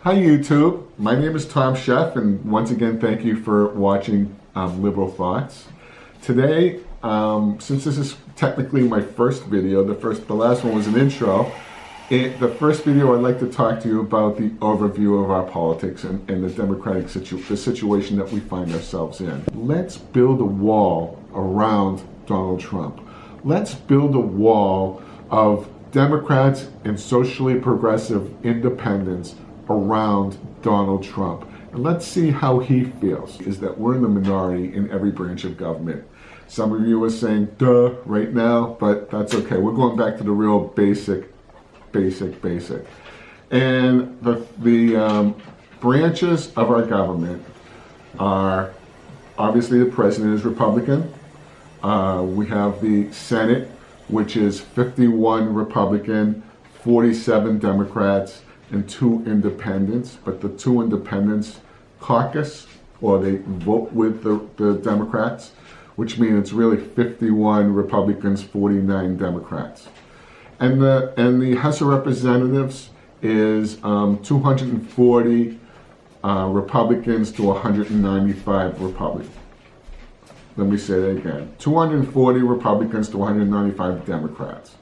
Hi YouTube, my name is Tom Chef, and once again thank you for watching Liberal Thoughts. Today, since this is technically my first video, the last one was an intro. The first video I'd like to talk to you about the overview of our politics and the democratic situation that we find ourselves in. Let's build a wall around Donald Trump. Let's build a wall of Democrats and socially progressive independents around Donald Trump. And let's see how he feels. Is that we're in the minority in every branch of government. Some of you are saying, duh, right now, but that's okay. We're going back to the real basic. And the branches of our government are, obviously the president is Republican. We have the Senate, which is 51 Republican, 47 Democrats, and 2 independents. But the 2 independents caucus, or they vote with the Democrats, which means it's really 51 Republicans, 49 Democrats. And the House of Representatives is 240 Republicans to 195 Republicans. Let me say that again. 240 Republicans to 195 Democrats.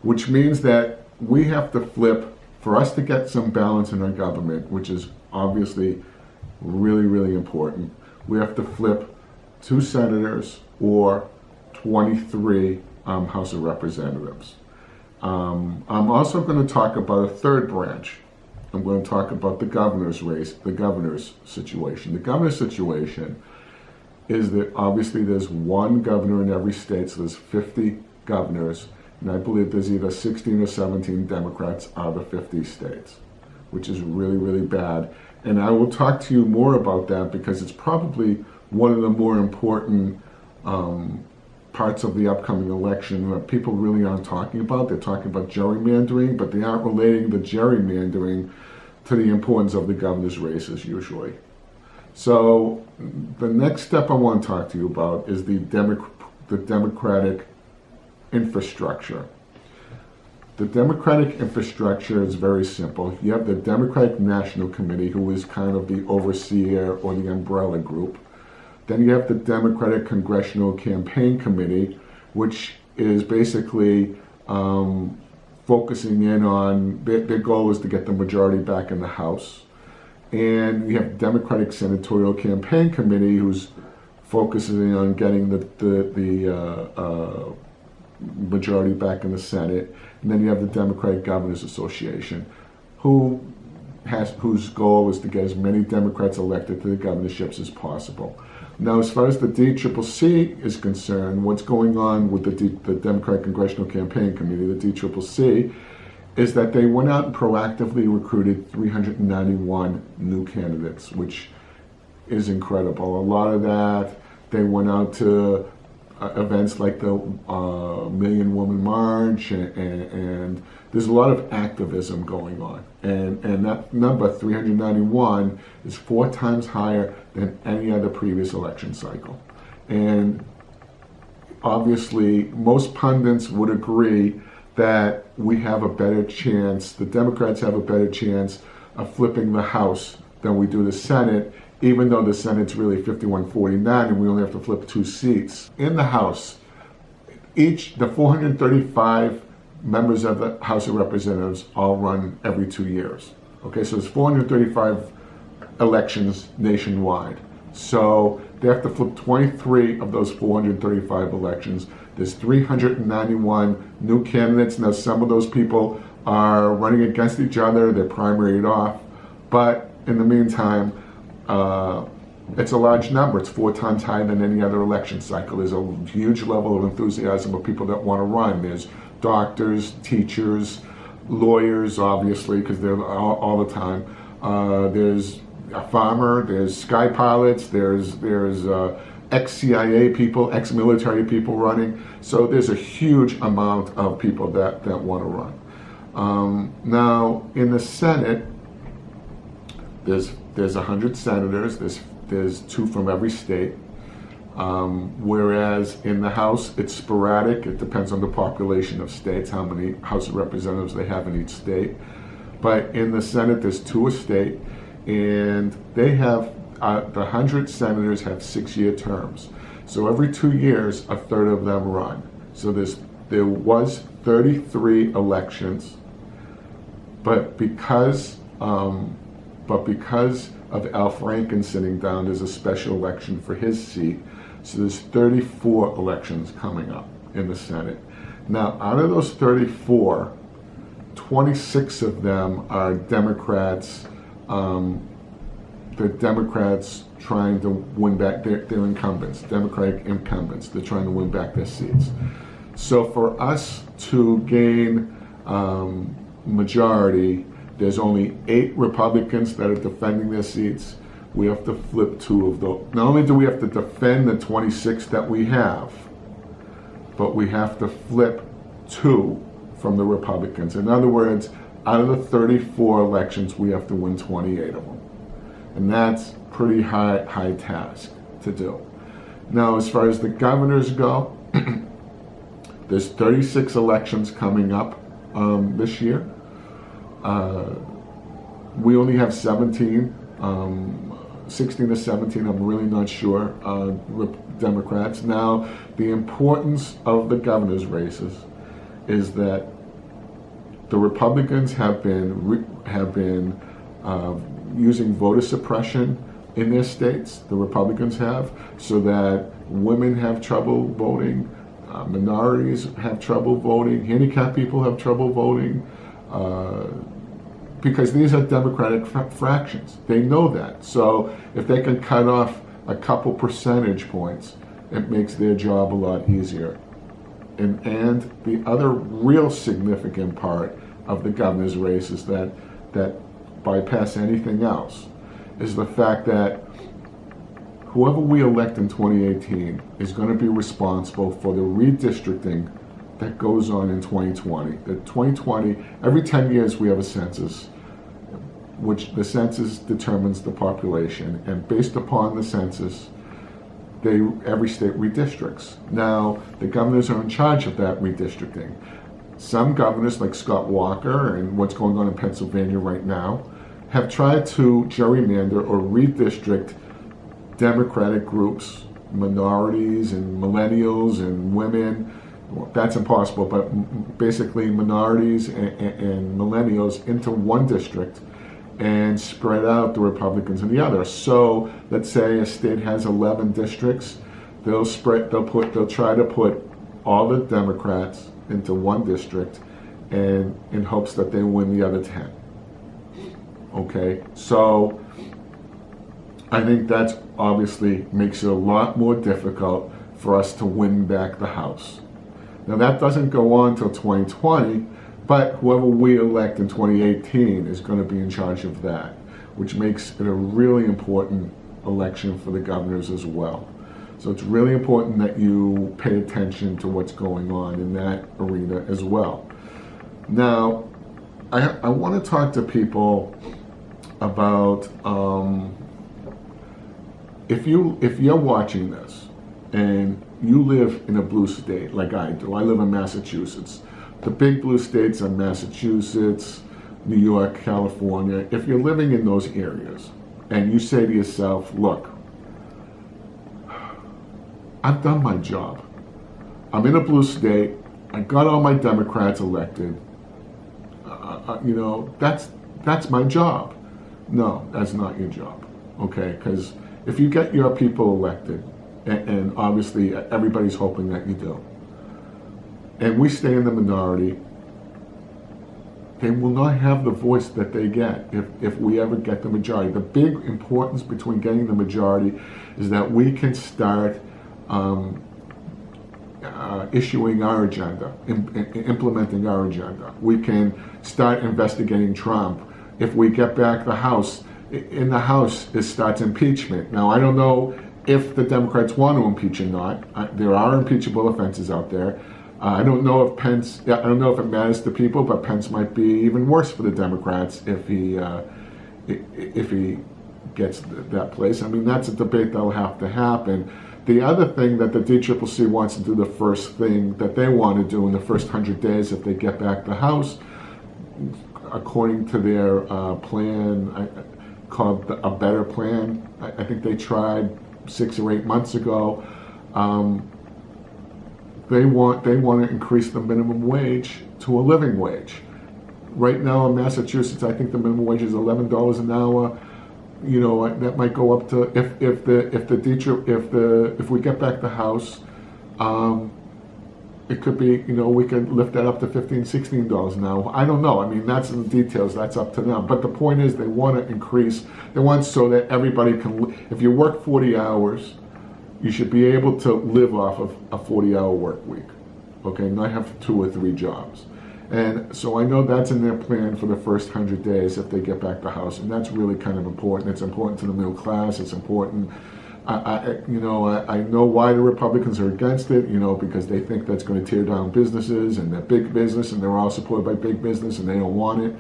Which means that we have to flip, for us to get some balance in our government, which is obviously really, really important, we have to flip 2 senators or 23 House of Representatives. I'm also going to talk about a third branch. I'm going to talk about the governor's race, the governor's situation. The governor's situation is that obviously there's 1 governor in every state, so there's 50 governors, and I believe there's either 16 or 17 Democrats out of 50 states, which is really, really bad. And I will talk to you more about that because it's probably one of the more important parts of the upcoming election that people really aren't talking about. They're talking about gerrymandering, but they aren't relating the gerrymandering to the importance of the governor's races usually. So the next step I want to talk to you about is the democratic infrastructure. The democratic infrastructure is very simple. You have the Democratic National Committee, who is kind of the overseer or the umbrella group. Then you have the Democratic Congressional Campaign Committee, which is basically focusing in on, their goal is to get the majority back in the House. And you have the Democratic Senatorial Campaign Committee, who's focusing on getting the majority back in the Senate. And then you have the Democratic Governors Association, whose goal is to get as many Democrats elected to the governorships as possible. Now, as far as the DCCC is concerned, what's going on with the Democratic Congressional Campaign Committee, the DCCC, is that they went out and proactively recruited 391 new candidates, which is incredible. A lot of that, they went out to events like the Million Woman March, and there's a lot of activism going on. And that number, 391, is 4 times higher than any other previous election cycle. And obviously, most pundits would agree that we have a better chance, the Democrats have a better chance of flipping the House than we do the Senate, even though the Senate's really 51-49 and we only have to flip 2 seats. In the House, the 435 members of the House of Representatives all run every 2 years. Okay, so there's 435 elections nationwide. So they have to flip 23 of those 435 elections. There's 391 new candidates. Now, some of those people are running against each other. They're primaried off. But in the meantime, it's a large number. It's 4 times higher than any other election cycle. There's a huge level of enthusiasm of people that want to run. There's doctors, teachers, lawyers, obviously, because they're all the time. There's a farmer, there's sky pilots, there's ex-CIA people, ex-military people running. So there's a huge amount of people that want to run. Now, in the Senate, there's 100 senators, there's 2 from every state. Whereas in the House, it's sporadic. It depends on the population of states, how many House of Representatives they have in each state. But in the Senate, there's 2 a state, and they have, the 100 senators have 6-year terms. So every 2 years, a third of them run. So there was 33 elections, but because of Al Franken sitting down, there's a special election for his seat. So there's 34 elections coming up in the Senate. Now, out of those 34, 26 of them are Democrats. The Democrats trying to win back their incumbents, Democratic incumbents. They're trying to win back their seats. So for us to gain majority, there's only 8 Republicans that are defending their seats. We have to flip 2 of those. Not only do we have to defend the 26 that we have, but we have to flip 2 from the Republicans. In other words, out of the 34 elections, we have to win 28 of them. And that's pretty high task to do. Now, as far as the governors go, there's 36 elections coming up this year. We only have 16 to 17, I'm really not sure, Democrats. Now, the importance of the governor's races is that the Republicans have been using voter suppression in their states. The Republicans have, so that women have trouble voting, minorities have trouble voting, handicapped people have trouble voting, because these are Democratic fractions. They know that. So if they can cut off a couple percentage points, it makes their job a lot easier. And the other real significant part of the governor's race is that bypass anything else, is the fact that whoever we elect in 2018 is going to be responsible for the redistricting that goes on in 2020. The 2020, every 10 years we have a census, which the census determines the population, and based upon the census, every state redistricts. Now, the governors are in charge of that redistricting. Some governors, like Scott Walker and what's going on in Pennsylvania right now, have tried to gerrymander or redistrict Democratic groups, minorities and millennials and women. Well, that's impossible, but basically minorities and millennials into one district and spread out the Republicans in the other. So let's say a state has 11 districts, they'll try to put all the Democrats into one district and in hopes that they win the other 10. Okay, so I think that's obviously makes it a lot more difficult for us to win back the House. Now that doesn't go on until 2020, but whoever we elect in 2018 is going to be in charge of that, which makes it a really important election for the governors as well. So it's really important that you pay attention to what's going on in that arena as well. Now, I want to talk to people about if you're watching this and you live in a blue state like I do. I live in Massachusetts. The big blue states are Massachusetts, New York, California. If you're living in those areas and you say to yourself, look, I've done my job. I'm in a blue state. I got all my Democrats elected. That's my job. No, that's not your job, okay? Because if you get your people elected, and obviously everybody's hoping that you do, and we stay in the minority, they will not have the voice that they get if we ever get the majority. The big importance between getting the majority is that we can start issuing our agenda, implementing our agenda. We can start investigating Trump. If we get back the House, in the House, it starts impeachment. Now, I don't know if the Democrats want to impeach or not. There are impeachable offenses out there. I don't know if it matters to people, but Pence might be even worse for the Democrats if he gets that place. I mean, that's a debate that will have to happen. The other thing that the DCCC wants to do, the first thing that they want to do in the first 100 days if they get back the House, according to their plan called a better plan. I think they tried 6 or 8 months ago. They want to increase the minimum wage to a living wage. Right now in Massachusetts, I think the minimum wage is $11 an hour. You know, that might go up to if we get back the House, it could be, you know, we could lift that up to $15, $16 an hour. I don't know. I mean, that's in the details. That's up to them. But the point is, they want to increase. They want so that everybody can. If you work 40 hours, you should be able to live off of a 40-hour work week. Okay, not have 2 or 3 jobs. And so I know that's in their plan for the first 100 days if they get back the House, and that's really kind of important. It's important to the middle class. It's important. I know why the Republicans are against it, you know, because they think that's going to tear down businesses and that big business, and they're all supported by big business, and they don't want it.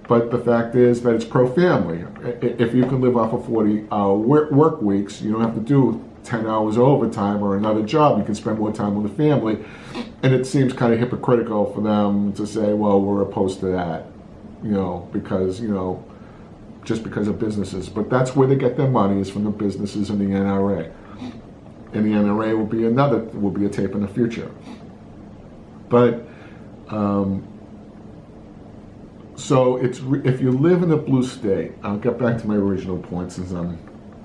But the fact is that it's pro-family. If you can live off of 40-hour work weeks, you don't have to do 10 hours overtime or another job. You can spend more time with the family. And it seems kind of hypocritical for them to say, well, we're opposed to that, you know, because, you know, just because of businesses. But that's where they get their money, is from the businesses and the NRA. And the NRA will be a tape in the future. But, so if you live in a blue state, I'll get back to my original point since I'm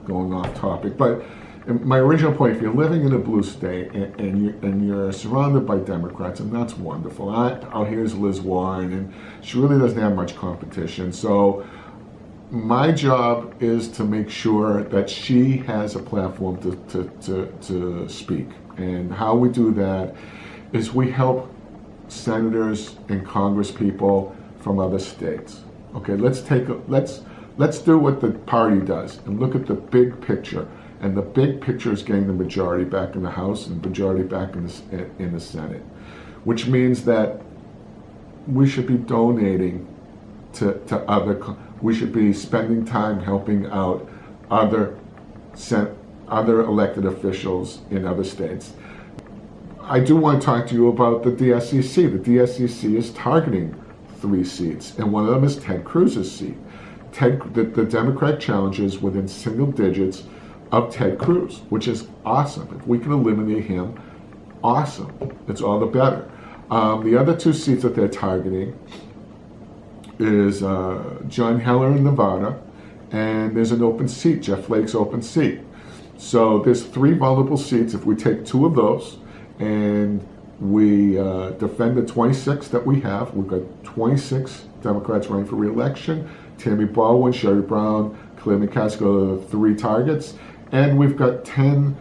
going off topic, but my original point, if you're living in a blue state and you're surrounded by Democrats, and that's wonderful. Here's Liz Warren, and she really doesn't have much competition. So my job is to make sure that she has a platform to speak. And how we do that is we help senators and congresspeople from other states. Okay, let's do what the party does and look at the big picture. And the big picture is getting the majority back in the House and the majority back in the Senate, which means that we should be donating to we should be spending time helping out other elected officials in other states. I do want to talk to you about the DSCC. The DSCC is targeting 3 seats, and one of them is Ted Cruz's seat. The Democratic challenger is within single digits of Ted Cruz, which is awesome. If we can eliminate him, awesome. It's all the better. The other 2 seats that they're targeting is John Heller in Nevada, and there's an open seat, Jeff Flake's open seat. So there's 3 vulnerable seats. If we take 2 of those and we defend the 26 that we have, we've got 26 Democrats running for re-election. Tammy Baldwin, Sherry Brown, Claire McCaskill are the 3 targets. And we've got 10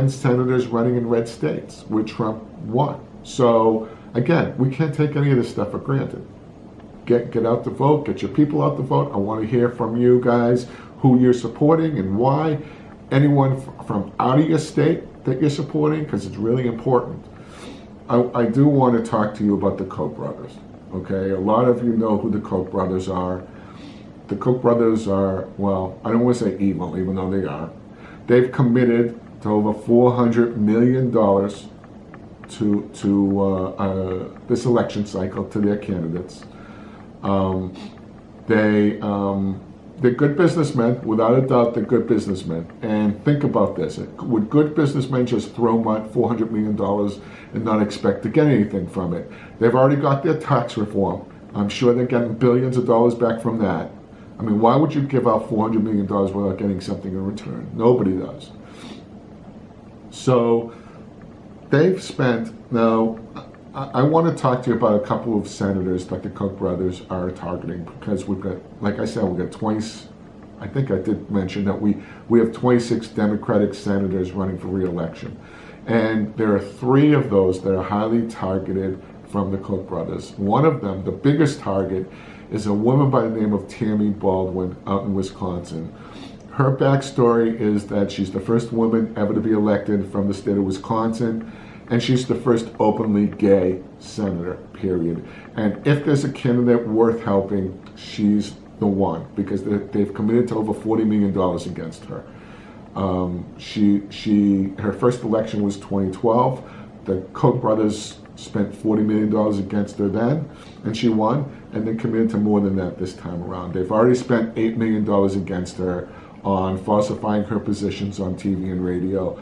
senators running in red states where Trump won. So again, we can't take any of this stuff for granted. Get out to vote, get your people out to vote. I want to hear from you guys who you're supporting and why. Anyone from out of your state that you're supporting, because it's really important. I do want to talk to you about the Koch brothers. Okay, a lot of you know who the Koch brothers are. The Koch brothers are, well, I don't want to say evil, even though they are. They've committed to over $400 million to this election cycle to their candidates. They're good businessmen, without a doubt. They're good businessmen. And think about this: would good businessmen just throw $400 million and not expect to get anything from it? They've already got their tax reform. I'm sure they're getting billions of dollars back from that. I mean, why would you give out $400 million without getting something in return? Nobody does. So they've spent, now, I want to talk to you about a couple of senators that the Koch brothers are targeting, because we've got, like I said, we've got 20, I think I did mention that we have 26 Democratic senators running for re-election. And there are 3 of those that are highly targeted from the Koch brothers. One of them, the biggest target, is a woman by the name of Tammy Baldwin out in Wisconsin. Her backstory is that she's the first woman ever to be elected from the state of Wisconsin, and she's the first openly gay senator, period. And if there's a candidate worth helping, she's the one, because they've committed to over $40 million against her. Her first election was 2012. The Koch brothers spent $40 million against her then, and she won. and they're committed to more than that this time around. They've already spent $8 million against her on falsifying her positions on TV and radio.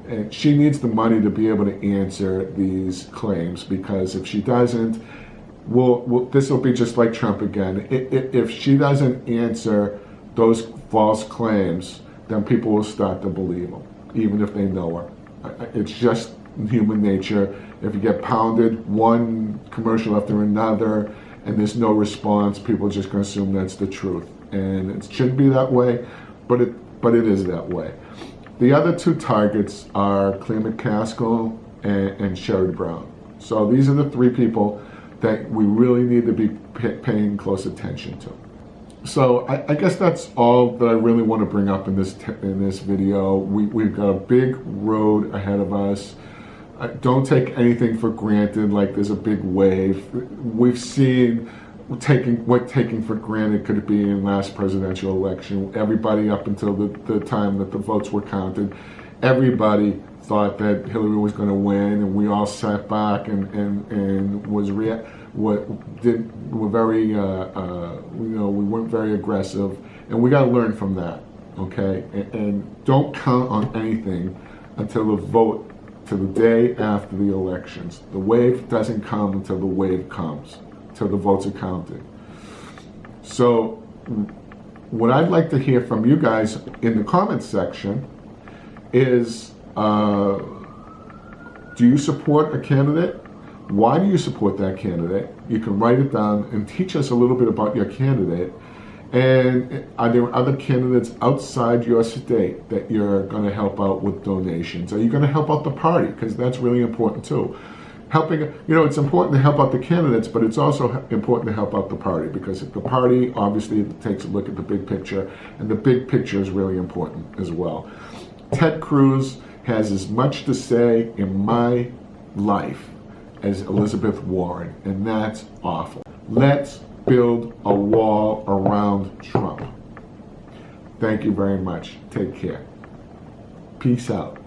And she needs the money to be able to answer these claims, because if she doesn't, this will be just like Trump again. If she doesn't answer those false claims, then people will start to believe them, even if they know her. It's just human nature. If you get pounded one commercial after another and there's no response, people are just going to assume that's the truth. And it shouldn't be that way, but it is that way. The other two targets are Claire McCaskill and Sherrod Brown. So these are the three people that we really need to be paying close attention to. So I guess that's all that I really want to bring up in this video. We've got a big road ahead of us. Don't take anything for granted like there's a big wave. We've seen what taking for granted could be in last presidential election. Everybody up until the time that the votes were counted, everybody thought that Hillary was going to win, and we all sat back and were very we weren't very aggressive, and we got to learn from that, okay? And don't count on anything until the vote, to the day after the elections. The wave doesn't come until the wave comes, till the votes are counted. So what I'd like to hear from you guys in the comments section is, do you support a candidate? Why do you support that candidate? You can write it down and teach us a little bit about your candidate. And are there other candidates outside your state that you're going to help out with donations? Are you going to help out the party? Because that's really important too. It's important to help out the candidates, but it's also important to help out the party, because if the party obviously takes a look at the big picture, and the big picture is really important as well. Ted Cruz has as much to say in my life as Elizabeth Warren, and that's awful. Let's build a wall around Trump. Thank you very much. Take care. Peace out.